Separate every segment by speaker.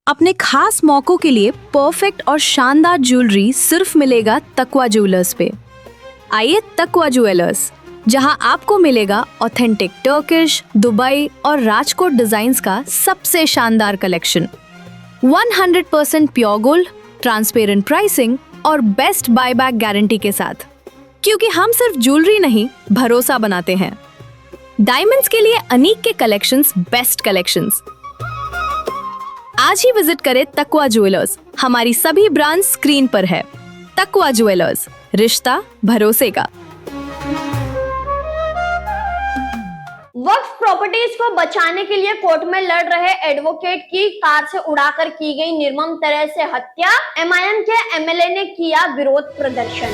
Speaker 1: अपने खास मौकों के लिए परफेक्ट और शानदार ज्वेलरी सिर्फ मिलेगा तकवा ज्वेलर्स पे। आइए तकवा ज्वेलर्स, जहां आपको मिलेगा ऑथेंटिक टर्किश, दुबई और राजकोट डिजाइन्स का सबसे शानदार collection. 100% pure gold, transparent pricing और बेस्ट बायबैक गारंटी के साथ, क्योंकि हम सिर्फ ज्वेलरी नहीं भरोसा बनाते हैं। डायमंड्स के लिए अनीक के कलेक्शंस बेस्ट कलेक्शंस। आज ही विजिट करें तकवा ज्वेलर्स। हमारी सभी ब्रांच स्क्रीन पर है। तकवा ज्वेलर्स, रिश्ता भरोसे का।
Speaker 2: वक्फ प्रॉपर्टीज को बचाने के लिए कोर्ट में लड़ रहे एडवोकेट की कार से उड़ाकर की गई निर्मम तरह से हत्या। एमआईएम के एमएलए ने किया विरोध प्रदर्शन।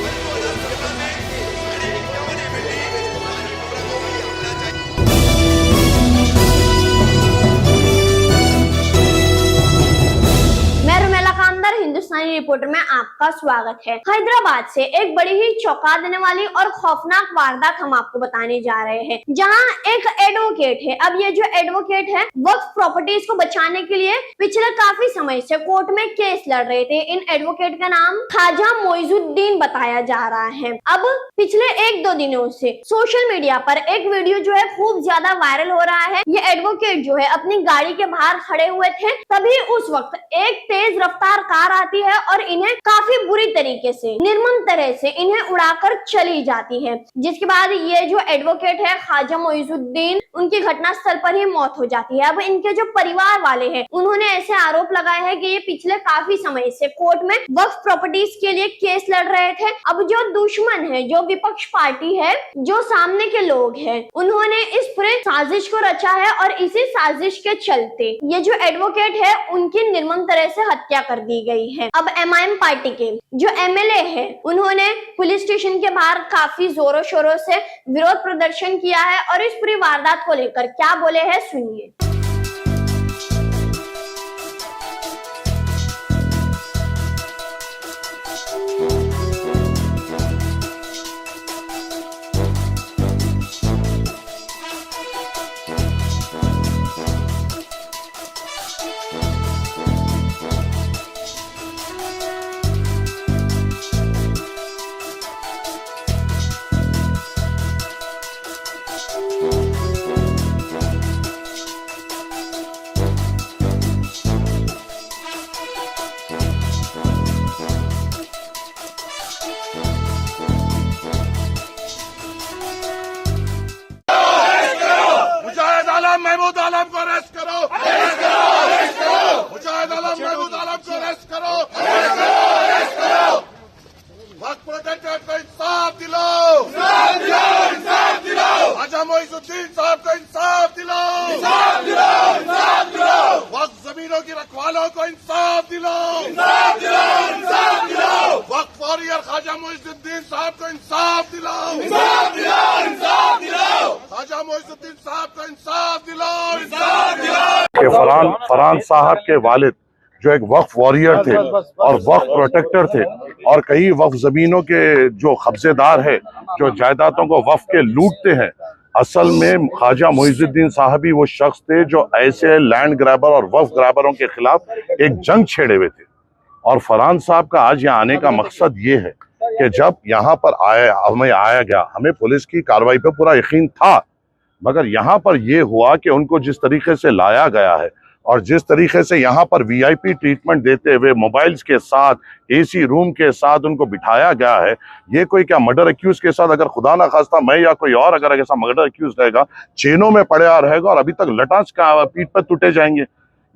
Speaker 2: हिंदुस्तानी रिपोर्टर में आपका स्वागत है। हैदराबाद से एक बड़ी ही चौंका देने वाली और खौफनाक वारदात हम आपको बताने जा रहे हैं, जहां एक एडवोकेट है। अब ये जो एडवोकेट है वक्फ प्रॉपर्टीज को बचाने के लिए पिछले काफी समय से कोर्ट में केस लड़ रहे थे। इन एडवोकेट का नाम ख्वाजा मोइजुद्दीन बताया जा रहा है। अब पिछले 1-2 दिनों से सोशल मीडिया पर एक वीडियो जो है खूब ज्यादा वायरल हो रहा है। ये एडवोकेट जो है अपनी गाड़ी के बाहर खड़े हुए थे, तभी उस वक्त एक तेज रफ्तार कार आती है और इन्हें काफी बुरी तरीके से, निर्मम तरह से इन्हें उड़ाकर चली जाती है। जिसके बाद ये जो एडवोकेट है ख्वाजा मोइजुद्दीन, उनकी घटनास्थल पर ही मौत हो जाती है। अब इनके जो परिवार वाले हैं उन्होंने ऐसे आरोप लगाए हैं कि ये पिछले काफी समय से कोर्ट में वक्फ प्रॉपर्टीज के लिए केस लड़ रहे थे। अब जो दुश्मन है, जो विपक्ष पार्टी है, जो सामने के लोग हैं, उन्होंने इस पूरे साजिश को रचा है और इसी साजिश के चलते ये जो एडवोकेट है उनकी निर्मम तरह से हत्या कर दी गई है। अब एमआईएम पार्टी के जो एमएलए है उन्होंने पुलिस स्टेशन के बाहर काफी जोरों शोरों से विरोध प्रदर्शन किया है और इस पूरी वारदात को लेकर क्या बोले हैं सुनिए।
Speaker 3: महमूद आलम को अरेस्ट करो, मुजाहिद आलम महमूद आलम को अरेस्ट करो, वक्फ प्रोटेक्टर को इंसाफ दिलाओ, ख्वाजा मोइजुद्दीन साहब को इंसाफ दिलाओ, वक्फ जमीनों की रखवालों को इंसाफ दिलाओ, वक्फ वॉरियर ख्वाजा मोइजुद्दीन साहब को इंसाफ दिलाओ, ख्वाजा मोइजुद्दीन साहब को इंसाफ दिलाओ। फरहान साहब के वालिद जो एक वक्फ वॉरियर थे और वक्फ प्रोटेक्टर थे और कई वक्फ जमीनों के जो कब्जेदार है, जो जायदादों को वक्फ के लूटते हैं, असल में ख्वाजा मोइजुद्दीन साहब ही वो शख्स थे जो ऐसे लैंड ग्रैबर और वक्फ ग्रैबरों के खिलाफ एक जंग छेड़े हुए थे। और फरहान साहब का आज यहाँ आने का मकसद ये है कि जब यहाँ पर हमें आया गया, हमें पुलिस की कार्रवाई पे पूरा यकीन था, मगर यहाँ पर यह हुआ कि उनको जिस तरीके से लाया गया है और जिस तरीके से यहाँ पर वीआईपी ट्रीटमेंट देते हुए मोबाइल्स के साथ, एसी रूम के साथ उनको बिठाया गया है, ये कोई क्या मर्डर एक्यूज के साथ, अगर खुदा ना खास्ता मैं या कोई और अगर ऐसा मर्डर एक्यूज रहेगा, चेनों में पड़ा रहेगा और अभी तक लटास का पीठ पर टूटे जाएंगे।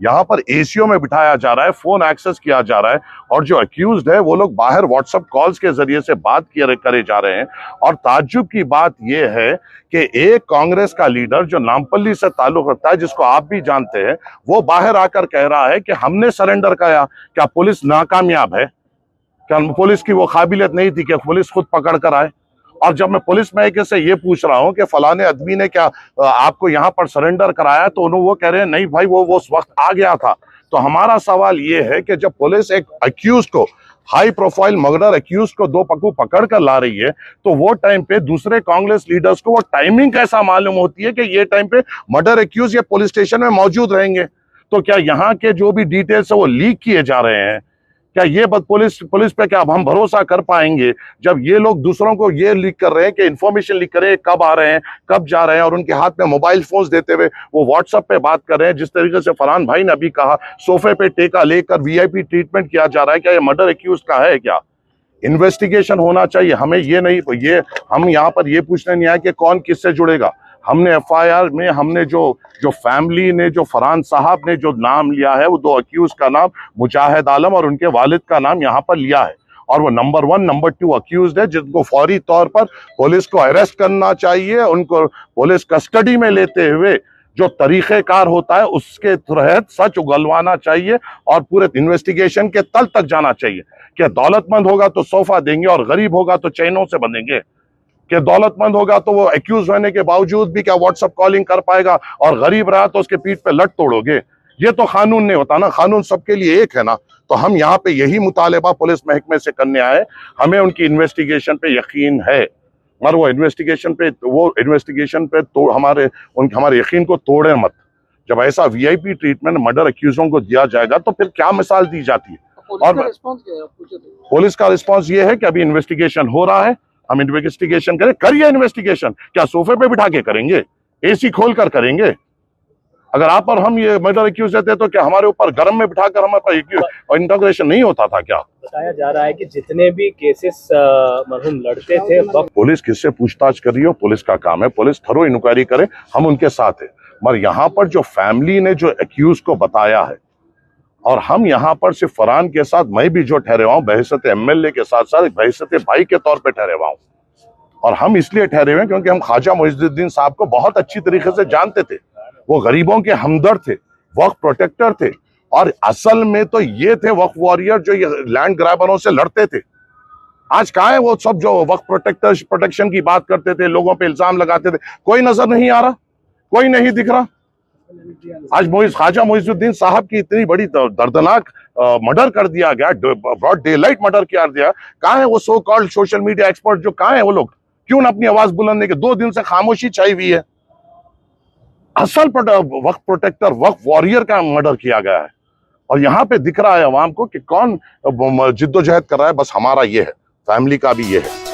Speaker 3: यहाँ पर एसीओ में बिठाया जा रहा है, फोन एक्सेस किया जा रहा है और जो अक्यूज्ड है वो लोग बाहर व्हाट्सएप कॉल्स के जरिए से बात करे जा रहे हैं। और ताज्जुब की बात यह है कि एक कांग्रेस का लीडर जो नामपल्ली से ताल्लुक रखता है, जिसको आप भी जानते हैं, वो बाहर आकर कह रहा है कि हमने सरेंडर किया। क्या पुलिस नाकामयाब है? क्या पुलिस की वो काबिलियत नहीं थी कि पुलिस खुद पकड़ कर आए? और जब मैं पुलिस महकमे से ये पूछ रहा हूँ कि फलाने आदमी ने क्या आपको यहाँ पर सरेंडर कराया, तो वो कह रहे हैं नहीं भाई, वो उस वक्त आ गया था। तो हमारा सवाल ये है कि जब पुलिस एक अक्यूज को हाई प्रोफाइल मर्डर एक्यूज को दो पक्कू पकड़ कर ला रही है, तो वो टाइम पे दूसरे कांग्रेस लीडर्स को वो टाइमिंग कैसा मालूम होती है कि ये टाइम पे मर्डर एक्यूज ये पुलिस स्टेशन में मौजूद रहेंगे। तो क्या यहाँ के जो भी डिटेल्स है वो लीक किए जा रहे हैं? क्या ये पुलिस पे क्या अब हम भरोसा कर पाएंगे जब ये लोग दूसरों को ये लीक कर रहे हैं कि इंफॉर्मेशन लीक कर रहे हैं, कब आ रहे हैं, कब जा रहे हैं, और उनके हाथ में मोबाइल फोन्स देते हुए वो व्हाट्सएप पे बात कर रहे हैं। जिस तरीके से फरहान भाई ने अभी कहा, सोफे पे टेका लेकर वीआईपी ट्रीटमेंट किया जा रहा है, क्या ये मर्डर एक्यूज का है? क्या इन्वेस्टिगेशन होना चाहिए? हमें ये नहीं, ये हम यहाँ पर ये पूछने नहीं आए कि कौन किससे जुड़ेगा। हमने एफआईआर में हमने जो फैमिली ने, जो फरहान साहब ने जो नाम लिया है, वो 2 अक्यूज का नाम मुजाहिद आलम और उनके वालिद का नाम यहाँ पर लिया है, और वो नंबर 1 नंबर 2 अक्यूज है, जिनको फौरी तौर पर पुलिस को अरेस्ट करना चाहिए। उनको पुलिस कस्टडी में लेते हुए जो तरीक़ेकार होता है उसके तहत सच उगलवाना चाहिए और पूरे इन्वेस्टिगेशन के तल तक जाना चाहिए। कि दौलतमंद होगा तो सोफा देंगे और गरीब होगा तो चैनों से बंधेंगे? कि दौलतमंद होगा तो वो एक्यूज होने के बावजूद भी क्या व्हाट्सएप कॉलिंग कर पाएगा, और गरीब रहा तो उसके पीठ पे लट तोड़ोगे? ये तो कानून नहीं होता ना, कानून सबके लिए एक है ना। तो हम यहाँ पे यही मुतालिबा पुलिस महकमे से करने आए। हमें उनकी इन्वेस्टिगेशन पे यकीन है, मगर वो इन्वेस्टिगेशन पे तो हमारे यकीन को तोड़े मत। जब ऐसा वीआईपी ट्रीटमेंट मर्डर एक्यूजों को दिया जाएगा तो फिर क्या मिसाल दी जाती है? और पुलिस का रिस्पॉन्स ये है कि अभी इन्वेस्टिगेशन हो रहा है, हम इन्वेस्टिगेशन करें। करिए इन्वेस्टिगेशन, क्या सोफे पे बिठा के करेंगे? एसी खोल कर करेंगे? अगर आप और हम ये मर्डर एक्यूज देते तो क्या हमारे ऊपर गर्म में बिठाकर हमारे पर इंटरोगेशन नहीं होता था? क्या
Speaker 4: बताया जा रहा है कि जितने भी केसेस मरहूम लड़ते थे
Speaker 3: पुलिस किससे पूछताछ कर रही हो? पुलिस का काम है, पुलिस थरो इंक्वायरी करे, हम उनके साथ है। मगर यहाँ पर जो फैमिली ने जो एक्यूज को बताया है, और हम यहाँ पर सिर्फ फरहान के साथ, मैं भी जो ठहरे हुआ हूँ बहसत एमएलए के साथ साथ बहसत भाई के तौर पे ठहरे हुआ हूँ। और हम इसलिए ठहरे हुए क्योंकि हम ख्वाजा मुइज़ुद्दीन साहब को बहुत अच्छी तरीके से जानते थे। वो गरीबों के हमदर्द थे, वक्फ प्रोटेक्टर थे, और असल में तो ये थे वक्फ वॉरियर जो ये लैंड ग्रैबरों से लड़ते थे। आज कहाँ है वो सब जो वक्फ प्रोटेक्शन की बात करते थे, लोगों पे इल्जाम लगाते थे? कोई नजर नहीं आ रहा, कोई नहीं दिख रहा। आज ख्वाजा मुइज़ुद्दीन साहब की इतनी बड़ी दर्दनाक मर्डर कर दिया गया, ब्रॉड डे लाइट मर्डर किया दिया। कहाँ है वो so called social media expert? जो कहाँ है वो लोग? क्यों ना अपनी आवाज बुलंद नहीं? 2 दिन से खामोशी छाई हुई है। असल वक्फ प्रोटेक्टर, वक्फ वॉरियर का मर्डर किया गया है, और यहाँ पे दिख रहा है अवाम को कि कौन जिद्दोजहद कर रहा है। बस हमारा ये है, फैमिली का भी ये है।